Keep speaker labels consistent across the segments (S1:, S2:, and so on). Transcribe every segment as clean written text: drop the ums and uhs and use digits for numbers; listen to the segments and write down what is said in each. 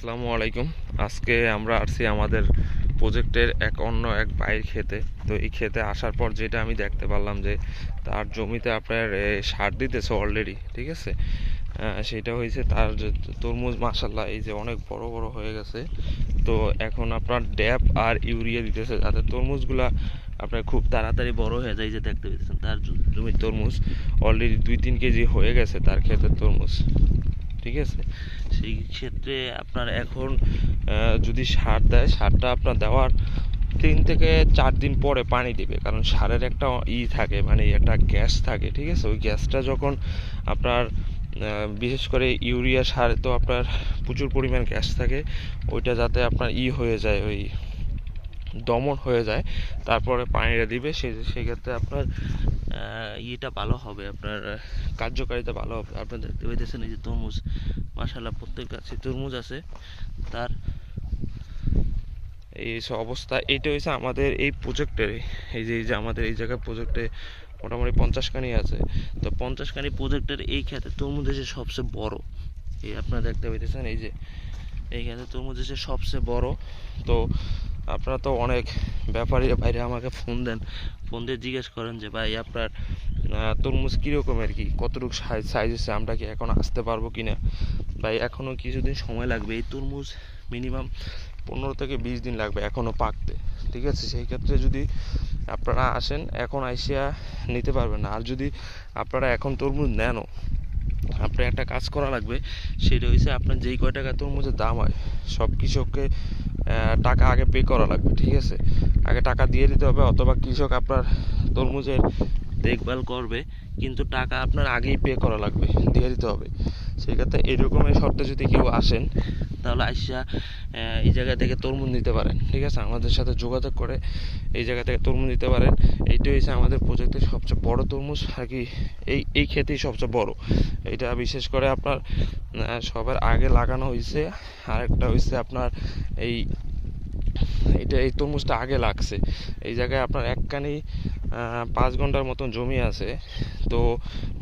S1: আসসালামু আলাইকুম। আজকে আমরা আসছি আমাদের প্রজেক্টের অন্য এক ভাইয়ের ক্ষেতে। তো এই ক্ষেতে আসার পর যেটা আমি দেখতে পারলাম যে তার জমিতে আপনার সার দিতেছে অলরেডি, ঠিক আছে। সেটা হয়েছে তার যে তরমুজ, মাশাল্লাহ এই যে অনেক বড় বড় হয়ে গেছে। তো এখন আপনার ড্যাপ আর ইউরিয়া দিতেছে যাতে তরমুজগুলা আপনার খুব তাড়াতাড়ি বড় হয়ে যায়। যে দেখতে পেয়েছেন তার জমির তরমুজ অলরেডি 2-3 কেজি হয়ে গেছে তার ক্ষেতের তরমুজ, ঠিক আছে। সেই ক্ষেত্রে আপনার এখন যদি সার দেয়, সারটা আপনার দেওয়ার 3 থেকে 4 দিন পরে পানি দিবে, কারণ সারের একটা থাকে, মানে একটা গ্যাস থাকে, ঠিক আছে। ওই গ্যাসটা যখন আপনার বিশেষ করে ইউরিয়া সার তো আপনার প্রচুর পরিমাণ গ্যাস থাকে, ওইটা যাতে আপনার হয়ে যায়, ওই দমন হয়ে যায়, তারপরে পানিটা দিবে। সেক্ষেত্রে আপনার ইয়েটা ভালো হবে, আপনার কার্যকারিতা ভালো হবে। আপনারা দেখতে পাইতেছেন এই যে তরমুজ, মাশাআল্লাহ প্রত্যেক গাছে তরমুজ আছে। তার এই অবস্থা। এইটা হয়েছে আমাদের এই প্রজেক্টের, এই যে আমাদের এই জায়গায় প্রজেক্টে মোটামুটি 50 খানি আছে। তো 50 খানি প্রজেক্টের এই ক্ষেত্রে তরমুজ হচ্ছে সবচেয়ে বড়। এই আপনারা দেখতে পাইতেছেন এই যে এই ক্ষেত্রে তরমুজ হচ্ছে সবচেয়ে বড়। তো আপনারা তো অনেক ব্যাপারীরা বাইরে আমাকে ফোন দেন, ফোন দিয়ে জিজ্ঞেস করেন যে ভাই আপনার তরমুজ কীরকমের, কি কতটুকু সাইজ হচ্ছে, আমরা কি এখন আসতে পারবো কি না। ভাই এখনও কিছুদিন সময় লাগবে, এই তরমুজ মিনিমাম 15 থেকে 20 দিন লাগবে এখনও পাকতে, ঠিক আছে। সেই ক্ষেত্রে যদি আপনারা আসেন এখন আইসিয়া নিতে পারবেন না। আর যদি আপনারা এখন তরমুজ নেনও, আপনার একটা কাজ করা লাগবে, সেটা হচ্ছে আপনার যেই কয় টাকা তরমুজের দাম হয় সব কৃষককে টাকা আগে পে করা লাগবে, ঠিক আছে। আগে টাকা দিয়ে দিতে হবে, অথবা কৃষক আপনার তরমুজের দেখভাল করবে, কিন্তু টাকা আপনার আগেই পে করা লাগবে, দিয়ে দিতে হবে। সেক্ষেত্রে এরকমের শর্তে যদি কেউ আসেন, তাহলে আইসা এই জায়গা থেকে তরমুজ নিতে পারেন, ঠিক আছে। আমাদের সাথে যোগাযোগ করে এই জায়গা থেকে তরমুজ নিতে পারেন। এইটাই হচ্ছে আমাদের প্রজেক্টের সবচেয়ে বড় তরমুজ আর কি, এই ক্ষেতেই সবচেয়ে বড়। এটা বিশেষ করে আপনার সবার আগে লাগানো হয়েছে। আরেকটা হয়েছে আপনার এই তরমুজটা আগে লাগছে। এই জায়গায় আপনার একখানি 5 ঘন্টার মতন জমি আছে। তো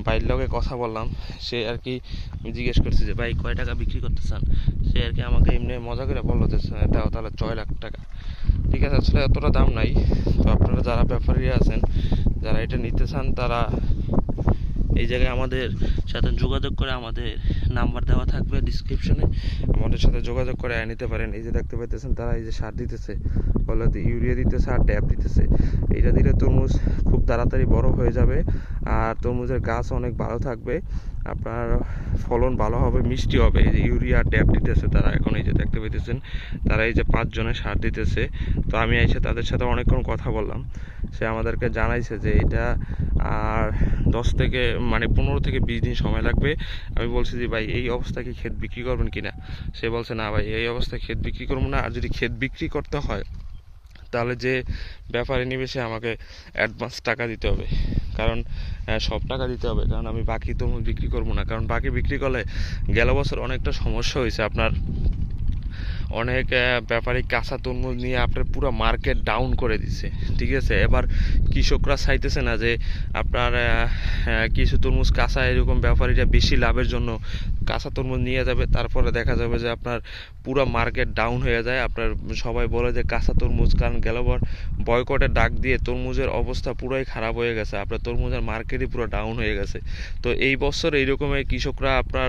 S1: ভাইয়ের লগে কথা বললাম, সে আর কি জিজ্ঞেস করছে যে ভাই কয় টাকা বিক্রি করতে চান। সে আর কি আমাকে এমনি মজা করে বললো যে তাও তাহলে 6 লাখ টাকা, ঠিক আছে। আসলে এতটা দাম নাই। তো আপনারা যারা ব্যাপারীরা আছেন, যারা এটা নিতে চান, তারা এই জায়গায় আমাদের সাথে যোগাযোগ করে, আমাদের নাম্বার দেওয়া থাকবে ডিসক্রিপশনে, আমাদের সাথে যোগাযোগ করে নিতে পারেন। এই যে দেখতে পাইতেছেন তারা এই যে সার দিতেছে, বলতে ইউরিয়া দিতেছে আর ড্যাপ দিতেছে। এইটা দিলে তরমুজ খুব তাড়াতাড়ি বড় হয়ে যাবে, আর তরমুজের গাছ অনেক ভালো থাকবে, আপনার ফলন ভালো হবে, মিষ্টি হবে। এই যে ইউরিয়া ড্যাপ দিতেছে তারা, এখন এই যে দেখতে পাইতেছেন তারা এই যে 5 জনের সার দিতেছে। তো আমি এসে তাদের সাথে অনেকক্ষণ কথা বললাম, সে আমাদেরকে জানাইছে যে এটা আর 15 থেকে 20 দিন সময় লাগবে। আমি বলছি যে ভাই এই অবস্থায় কি ক্ষেত বিক্রি করবেন কিনা। সে বলছে না ভাই এই অবস্থায় ক্ষেত বিক্রি করবো না, আর যদি ক্ষেত বিক্রি করতে হয় তাহলে যে ব্যাপারে নিবে সে আমাকে অ্যাডভান্স টাকা দিতে হবে, কারণ সব টাকা দিতে হবে, কারণ আমি বাকি তরমুজ বিক্রি করবো না। কারণ বাকি বিক্রি করলে গেল বছর অনেকটা সমস্যা হয়েছে, আপনার অনেক ব্যাপারী কাঁচা তরমুজ নিয়ে আপনার পুরো মার্কেট ডাউন করে দিছে, ঠিক আছে। এবার কৃষকরা চাইতেছে না যে আপনার কিছু তরমুজ কাঁচা, এরকম ব্যাপারীরা বেশি লাভের জন্য কাঁচা তরমুজ নিয়ে যাবে, তারপরে দেখা যাবে যে আপনার পুরো মার্কেট ডাউন হয়ে যায়। আপনার সবাই বলে যে কাঁচা তরমুজ, কারণ গেলবার বয়কটের ডাক দিয়ে তরমুজের অবস্থা পুরোই খারাপ হয়ে গেছে, আপনার তরমুজের মার্কেটই পুরো ডাউন হয়ে গেছে। তো এই বছর এইরকমের কৃষকরা আপনার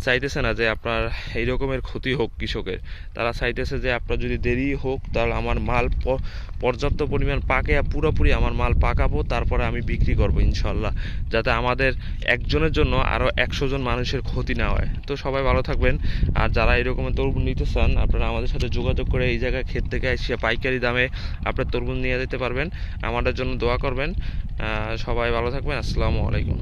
S1: চাইতেছে না যে আপনার এই রকমের ক্ষতি হোক কৃষকের। তারা চাইতেছে যে আপনার যদি দেরি হোক, তাহলে আমার মাল পর্যাপ্ত পরিমাণ পাকে, পুরোপুরি আমার মাল পাকাবো, তারপরে আমি বিক্রি করবো ইনশাল্লাহ, যাতে আমাদের একজনের জন্য আরও 100 জন মানুষের ক্ষতি না হয়। তো সবাই ভালো থাকবেন। আর যারা এরকমের তরমুজ নিতে চান, আপনারা আমাদের সাথে যোগাযোগ করে এই জায়গায় ক্ষেত থেকে এসে পাইকারি দামে আপনার তরমুজ নিয়ে যেতে পারবেন। আমাদের জন্য দোয়া করবেন। সবাই ভালো থাকবেন। আসসালামু আলাইকুম।